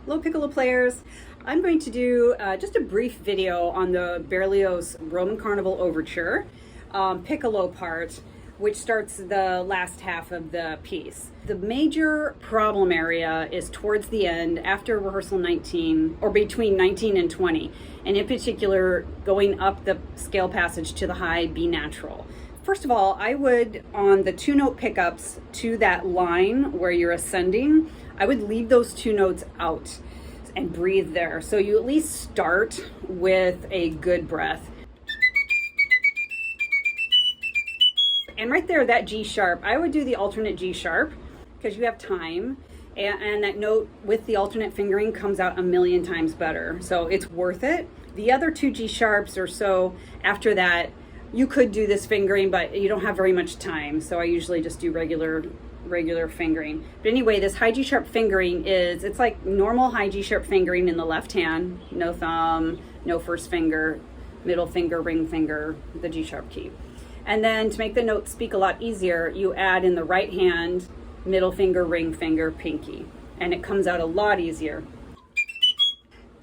Hello Piccolo players. I'm going to do just a brief video on the Berlioz Roman Carnival Overture Piccolo part, which starts the last half of the piece. The major problem area is towards the end after rehearsal 19, or between 19 and 20, and in particular going up the scale passage to the high B natural. First of all, I would, on the 2-note pickups to that line where you're ascending, I would leave those 2 notes out and breathe there. So you at least start with a good breath. And right there, that G sharp, I would do the alternate G sharp because you have time. And that note with the alternate fingering comes out a million times better. So it's worth it. The other 2 G sharps or so after that, you could do this fingering, but you don't have very much time. So I usually just do regular fingering. But anyway, this high G sharp fingering it's like normal high G sharp fingering in the left hand, no thumb, no first finger, middle finger, ring finger, the G sharp key. And then to make the note speak a lot easier, you add in the right hand, middle finger, ring finger, pinky, and it comes out a lot easier.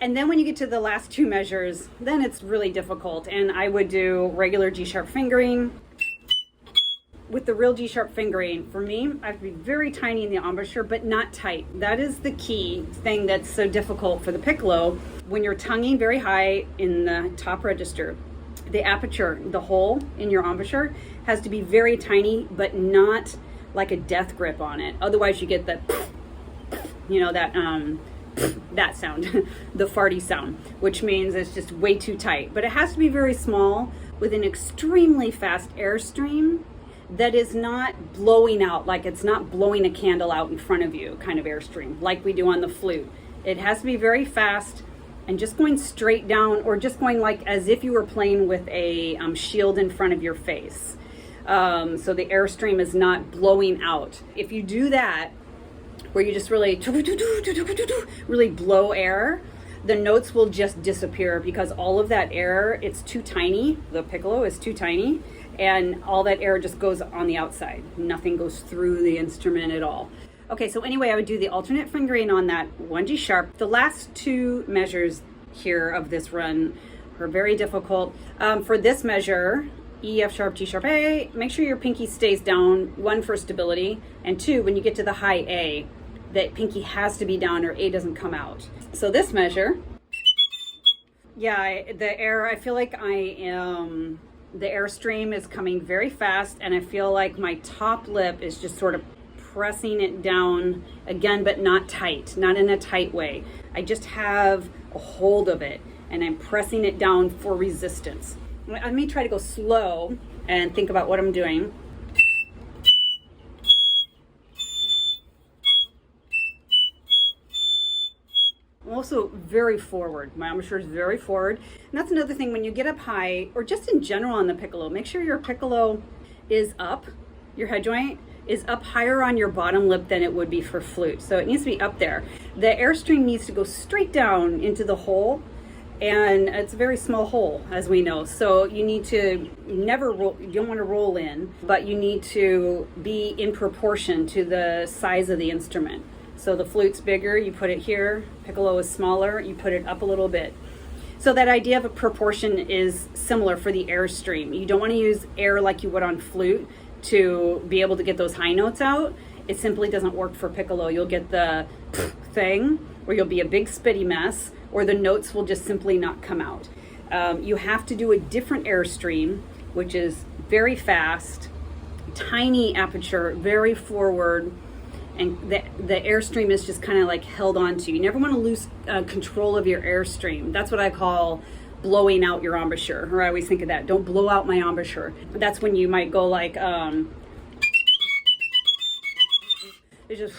And then when you get to the last 2 measures, then it's really difficult. And I would do regular G sharp fingering. With the real G sharp fingering, for me, I have to be very tiny in the embouchure, but not tight. That is the key thing that's so difficult for the piccolo. When you're tonguing very high in the top register, the aperture, the hole in your embouchure has to be very tiny, but not like a death grip on it. Otherwise you get the, that sound, the farty sound, which means it's just way too tight. But it has to be very small with an extremely fast airstream that is not blowing out, like it's not blowing a candle out in front of you kind of airstream, like we do on the flute. It has to be very fast and just going straight down, or just going like as if you were playing with a shield in front of your face. So the airstream is not blowing out. If you do that, where you just really blow air, the notes will just disappear because all of that air, it's too tiny. The piccolo is too tiny, and all that air just goes on the outside. Nothing goes through the instrument at all. Okay, so anyway, I would do the alternate fingering on that 1 G sharp. The last 2 measures here of this run are very difficult. For this measure, E, F sharp, G sharp, A, make sure your pinky stays down, 1 for stability, and 2, when you get to the high A, that pinky has to be down or A doesn't come out. So this measure, the air, I feel like the airstream is coming very fast, and I feel like my top lip is just sort of pressing it down again, but not tight, not in a tight way. I just have a hold of it and I'm pressing it down for resistance. Let me try to go slow and think about what I'm doing. I'm also very forward. My embouchure is very forward. And that's another thing, when you get up high, or just in general on the piccolo, make sure your piccolo is up, your head joint is up higher on your bottom lip than it would be for flute. So it needs to be up there. The airstream needs to go straight down into the hole, and it's a very small hole, as we know. So you need to never roll, you don't want to roll in, but you need to be in proportion to the size of the instrument. So the flute's bigger, you put it here. Piccolo is smaller, you put it up a little bit. So that idea of a proportion is similar for the airstream. You don't want to use air like you would on flute to be able to get those high notes out. It simply doesn't work for piccolo. You'll get the thing, or you'll be a big spitty mess, or the notes will just simply not come out. You have to do a different airstream, which is very fast, tiny aperture, very forward, and the airstream is just kind of like held onto. You never want to lose control of your airstream. That's what I call blowing out your embouchure, or I always think of that. Don't blow out my embouchure. That's when you might go like, it's just,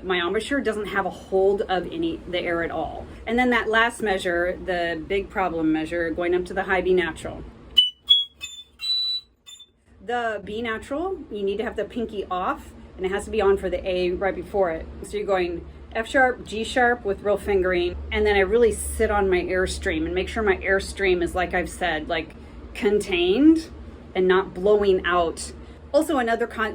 my embouchure doesn't have a hold of the air at all. And then that last measure, the big problem measure, going up to the high B natural. The B natural, you need to have the pinky off, and it has to be on for the A right before it. So you're going F sharp, G sharp with real fingering, and then I really sit on my airstream and make sure my airstream is, like I've said, like contained and not blowing out Also,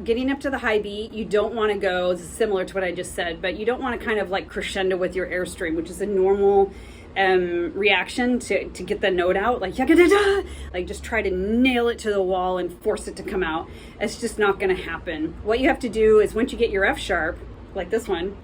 getting up to the high B, you don't want to go, this is similar to what I just said, but you don't want to kind of like crescendo with your airstream, which is a normal reaction to get the note out, like yaga-da-da, like just try to nail it to the wall and force it to come out. It's just not going to happen. What you have to do is once you get your F sharp, like this one,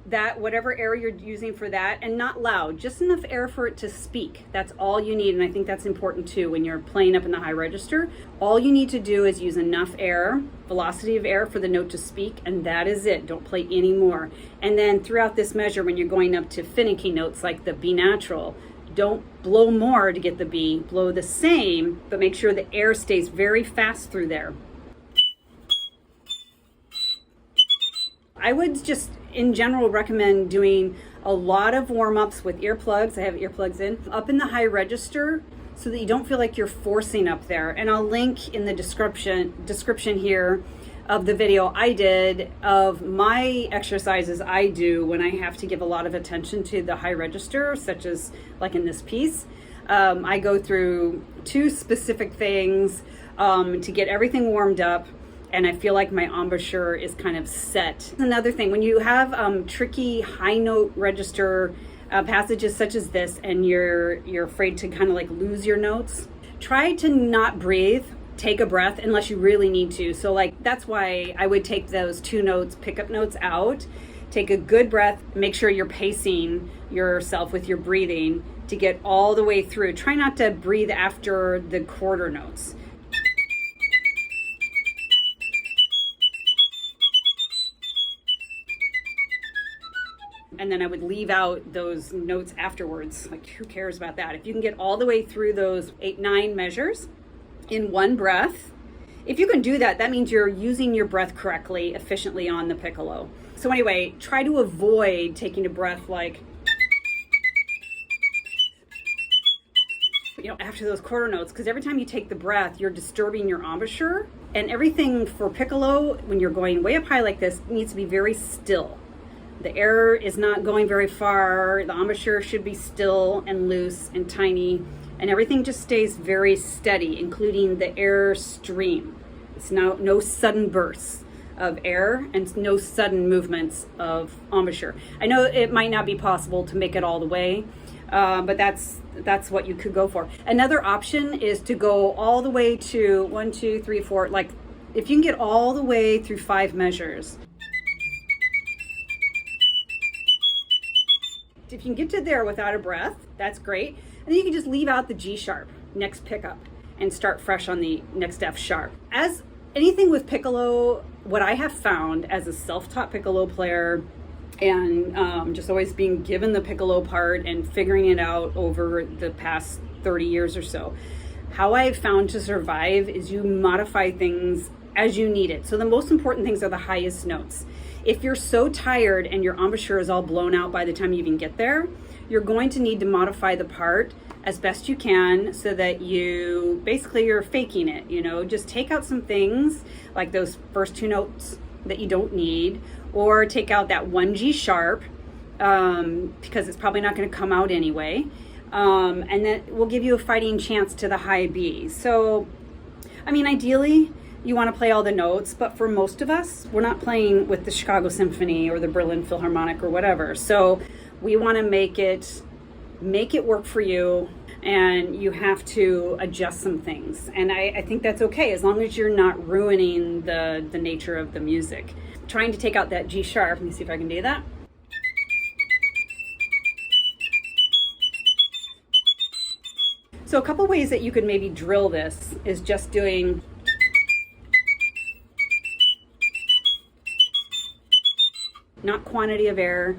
that whatever air you're using for that, and not loud, just enough air for it to speak. That's all you need, and I think that's important too when you're playing up in the high register. All you need to do is use enough air, velocity of air for the note to speak, and that is it. Don't play any more. And then throughout this measure, when you're going up to finicky notes like the B natural, don't blow more to get the B, blow the same, but make sure the air stays very fast through there. I would just, in general, recommend doing a lot of warm-ups with earplugs. I have earplugs in, up in the high register so that you don't feel like you're forcing up there. And I'll link in the description here of the video I did of my exercises I do when I have to give a lot of attention to the high register, such as like in this piece. I go through 2 specific things to get everything warmed up, and I feel like my embouchure is kind of set. Another thing, when you have tricky high note register passages such as this, and you're afraid to kind of like lose your notes, try to not breathe. Take a breath unless you really need to. So like that's why I would take those 2 notes, pickup notes out, take a good breath, make sure you're pacing yourself with your breathing to get all the way through. Try not to breathe after the quarter notes. And then I would leave out those notes afterwards. Like, who cares about that? If you can get all the way through those 8, 9 measures in one breath, if you can do that, that means you're using your breath correctly, efficiently on the piccolo. So anyway, try to avoid taking a breath like, after those quarter notes, because every time you take the breath, you're disturbing your embouchure. And everything for piccolo, when you're going way up high like this, needs to be very still. The air is not going very far. The embouchure should be still and loose and tiny, and everything just stays very steady, including the air stream. It's no sudden bursts of air and no sudden movements of embouchure. I know it might not be possible to make it all the way, but that's what you could go for. Another option is to go all the way to 1, 2, 3, 4. Like if you can get all the way through 5 measures. If you can get to there without a breath, that's great. And then you can just leave out the G sharp, next pickup, and start fresh on the next F sharp. As anything with piccolo, what I have found as a self-taught piccolo player, and just always being given the piccolo part and figuring it out over the past 30 years or so, how I've found to survive is you modify things as you need it. So the most important things are the highest notes. If you're so tired and your embouchure is all blown out by the time you even get there, you're going to need to modify the part as best you can so that you're faking it, just take out some things like those first 2 notes that you don't need, or take out that 1 G sharp because it's probably not going to come out anyway. And that will give you a fighting chance to the high B. So, ideally, you want to play all the notes, but for most of us, we're not playing with the Chicago Symphony or the Berlin Philharmonic or whatever. So we want to make it work for you, and you have to adjust some things. And I think that's okay, as long as you're not ruining the nature of the music. Trying to take out that G sharp, let me see if I can do that. So a couple ways that you could maybe drill this is just doing not quantity of air,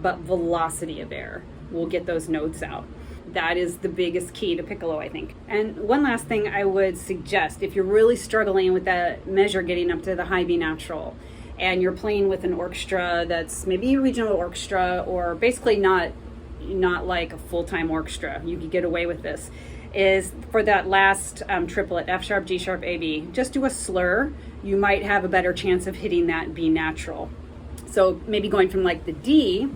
but velocity of air will get those notes out. That is the biggest key to piccolo, I think. And one last thing I would suggest, if you're really struggling with that measure getting up to the high B natural, and you're playing with an orchestra that's maybe a regional orchestra, or basically not like a full-time orchestra, you could get away with this, is for that last triplet, F sharp, G sharp, A, B, just do a slur. You might have a better chance of hitting that B natural. So maybe going from like the D,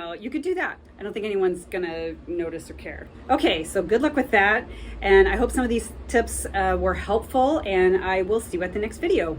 know, you could do that. I don't think anyone's gonna notice or care. Okay, so good luck with that. And I hope some of these tips were helpful, and I will see you at the next video.